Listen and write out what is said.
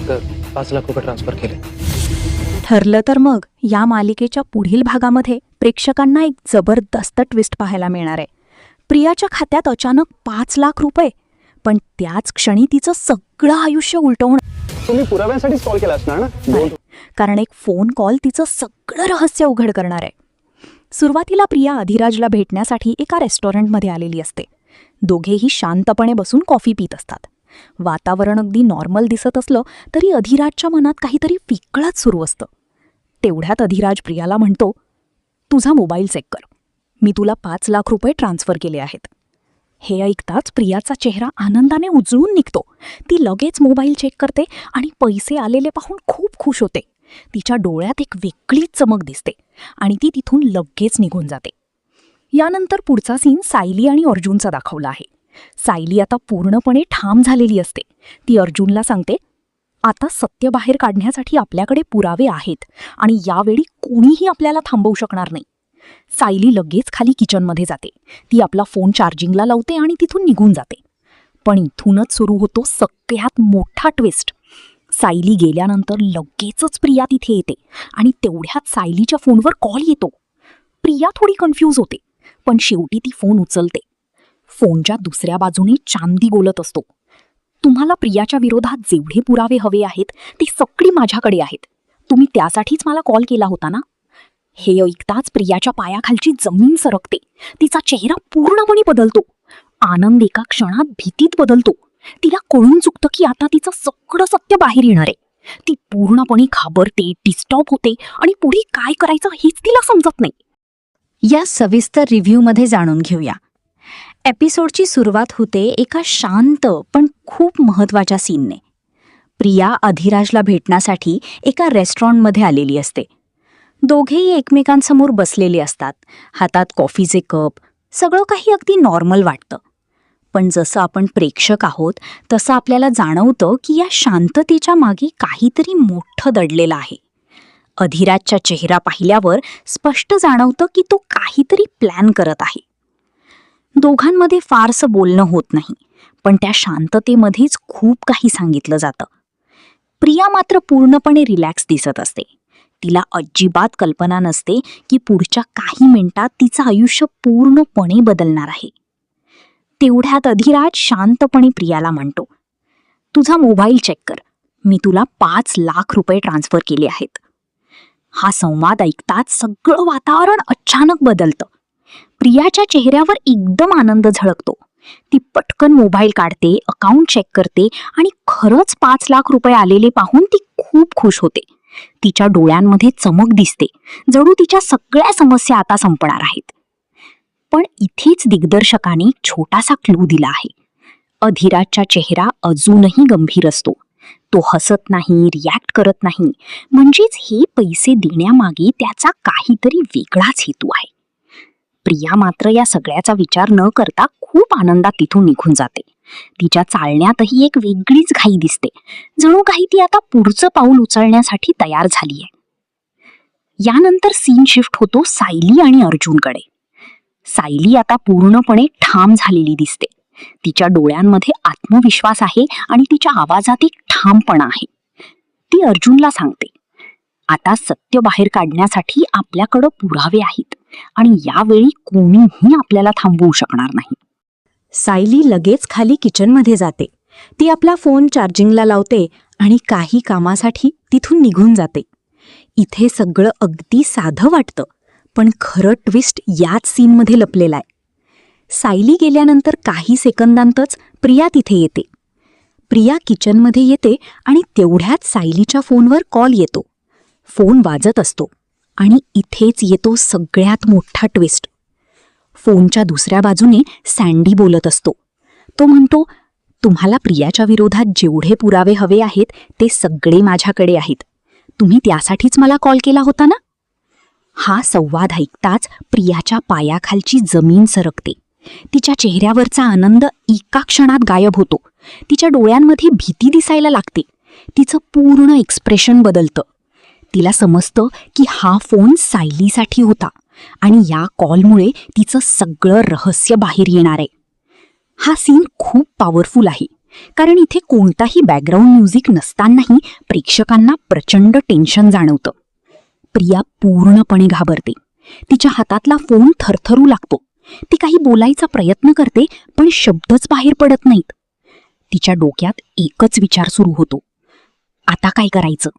फक्त 5 लाख रुपये ट्रान्सफर केले. ठरलं तर मग या मालिकेच्या पुढील भागामध्ये प्रेक्षकांना एक जबरदस्त ट्विस्ट पाहायला मिळणार आहे. प्रियाच्या खात्यात अचानक 5 लाख रुपये, पण त्याच क्षणी तिचं सगळं आयुष्य उलटवणं. तुम्ही पुराव्यांसाठीच कॉल केला असणार ना? कारण एक फोन कॉल तिचं सगळं रहस्य उघड करणार आहे. सुरुवातीला प्रिया अधिराजला भेटण्यासाठी एका रेस्टॉरंटमध्ये आलेली असते. दोघेही शांतपणे बसून कॉफी पित असतात. वातावरण अगदी नॉर्मल दिसत असलं तरी अधिराजच्या मनात काहीतरी वेगळंच सुरू असतं. तेवढ्यात अधिराज प्रियाला म्हणतो, तुझा मोबाईल चेक कर, मी तुला 5 लाख रुपये ट्रान्सफर केले आहेत. हे ऐकताच प्रियाचा चेहरा आनंदाने उजळून निघतो. ती लगेच मोबाईल चेक करते आणि पैसे आलेले पाहून खूप खुश होते. तिच्या डोळ्यात एक वेगळीच चमक दिसते आणि ती तिथून लगेच निघून जाते. यानंतर पुढचा सीन सायली आणि अर्जुनचा दाखवला आहे. सायली आता पूर्णपणे ठाम झालेली असते. ती अर्जुनला सांगते, आता सत्य बाहेर काढण्यासाठी आपल्याकडे पुरावे आहेत आणि यावेळी कोणीही आपल्याला थांबवू शकणार नाही. सायली लगेच खाली किचनमध्ये जाते. ती आपला फोन चार्जिंगला लावते आणि तिथून निघून जाते. पण इथूनच सुरू होतो सगळ्यात मोठा ट्विस्ट. सायली गेल्यानंतर लगेचच प्रिया तिथे येते आणि तेवढ्यात सायलीच्या फोनवर कॉल येतो. प्रिया थोडी कन्फ्यूज होते, पण शेवटी ती फोन उचलते. फोनच्या दुसऱ्या बाजूने चांदी बोलत असतो, तुम्हाला प्रियाच्या विरोधात जेवढे पुरावे हवे आहेत ते सगळे माझ्याकडे आहेत. तुम्ही त्यासाठीच मला कॉल केला होता ना? हे ऐकताच प्रियाच्या पायाखालची जमीन सरकते. तिचा चेहरा पूर्णपणे बदलतो. आनंद एका क्षणात भीतीत बदलतो. तिला कळून चुकतं की आता तिचं सगळं सत्य बाहेर येणार आहे. ती पूर्णपणे घाबरते, डिस्टर्ब होते आणि पुढे काय करायचं हेच तिला समजत नाही. या सविस्तर रिव्ह्यूमध्ये जाणून घेऊया. एपिसोडची सुरुवात होते एका शांत पण खूप महत्त्वाच्या सीनने. प्रिया अधिराजला भेटण्यासाठी एका रेस्टॉरंटमध्ये आलेली असते. दोघेही एकमेकांसमोर बसलेले असतात. हातात कॉफीचे कप. सगळं काही अगदी नॉर्मल वाटतं. पण जसं आपण प्रेक्षक आहोत तसं आपल्याला जाणवतं की या शांततेच्या मागे काहीतरी मोठं दडलेलं आहे. अधिराजचा चेहरा पाहिल्यावर स्पष्ट जाणवतं की तो काहीतरी प्लॅन करत आहे. दोघांमध्ये फारसं बोलणं होत नाही, पण त्या शांततेमध्येच खूप काही सांगितलं जातं. प्रिया मात्र पूर्णपणे रिलॅक्स दिसत असते. तिला अजिबात कल्पना नसते की पुढच्या काही मिनिटात तिचं आयुष्य पूर्णपणे बदलणार आहे. तेवढ्यात अधिराज शांतपणे प्रियाला म्हणतो, तुझा मोबाईल चेक कर, मी तुला 5 लाख रुपये ट्रान्सफर केले आहेत. हा संवाद ऐकताच सगळं वातावरण अचानक बदलतं. प्रियाच्या चेहऱ्यावर एकदम आनंद झळकतो. ती पटकन मोबाईल काढते, अकाउंट चेक करते आणि खरंच 5 लाख रुपये आलेले पाहून ती खूप खुश होते. तिच्या डोळ्यांमध्ये चमक दिसते, जणू तिच्या सगळ्या समस्या आता संपणार आहेत. पण इथेच दिग्दर्शकाने छोटासा क्लू दिला आहे. अधिराजचा चेहरा अजूनही गंभीर असतो. तो हसत नाही, रिॲक्ट करत नाही. म्हणजेच हे पैसे देण्यामागे त्याचा काहीतरी वेगळाच हेतू आहे. प्रिया मात्र या सगळ्याचा विचार न करता खूप आनंदात तिथून निघून जाते. तिच्या चालण्यातही एक वेगळीच घाई दिसते, जणू काही ती आता पुढचं पाऊल उचलण्यासाठी तयार झाली आहे. यानंतर सीन शिफ्ट होतो सायली आणि अर्जुनकडे. सायली आता पूर्णपणे ठाम झालेली दिसते. तिच्या डोळ्यांमध्ये आत्मविश्वास आहे आणि तिच्या आवाजात एक ठामपणा आहे. ती अर्जुनला सांगते, आता सत्य बाहेर काढण्यासाठी आपल्याकडं पुरावे आहेत आणि यावेळी कोणीही आपल्याला थांबवू शकणार नाही. सायली लगेच खाली किचनमध्ये जाते. ती आपला फोन चार्जिंगला लावते आणि काही कामासाठी तिथून निघून जाते. इथे सगळं अगदी साधं वाटतं, पण खरं ट्विस्ट याच सीनमध्ये लपलेलं आहे. सायली गेल्यानंतर काही सेकंदांतच प्रिया तिथे येते. प्रिया किचनमध्ये येते आणि तेवढ्यात सायलीच्या फोनवर कॉल येतो. फोन वाजत असतो आणि इथेच येतो सगळ्यात मोठा ट्विस्ट. फोनच्या दुसऱ्या बाजूने सँडी बोलत असतो. तो म्हणतो, तुम्हाला प्रियाच्या विरोधात जेवढे पुरावे हवे आहेत ते सगळे माझ्याकडे आहेत. तुम्ही त्यासाठीच मला कॉल केला होता ना? हा संवाद ऐकताच प्रियाच्या पायाखालची जमीन सरकते. तिच्या चेहऱ्यावरचा आनंद एका क्षणात गायब होतो. तिच्या डोळ्यांमध्ये भीती दिसायला लागते. तिचं पूर्ण एक्सप्रेशन बदलतं. तिला समजतं की हा फोन सायलीसाठी होता आणि या कॉलमुळे तिचं सगळं रहस्य बाहेर येणार आहे. हा सीन खूप पॉवरफुल आहे. कारण इथे कोणताही बॅकग्राऊंड म्युझिक नसतानाही प्रेक्षकांना प्रचंड टेन्शन जाणवतं. प्रिया पूर्णपणे घाबरते. तिच्या हातातला फोन थरथरू लागतो. ती काही बोलायचा प्रयत्न करते पण शब्दच बाहेर पडत नाहीत. तिच्या डोक्यात एकच विचार सुरू होतो, आता काय करायचं.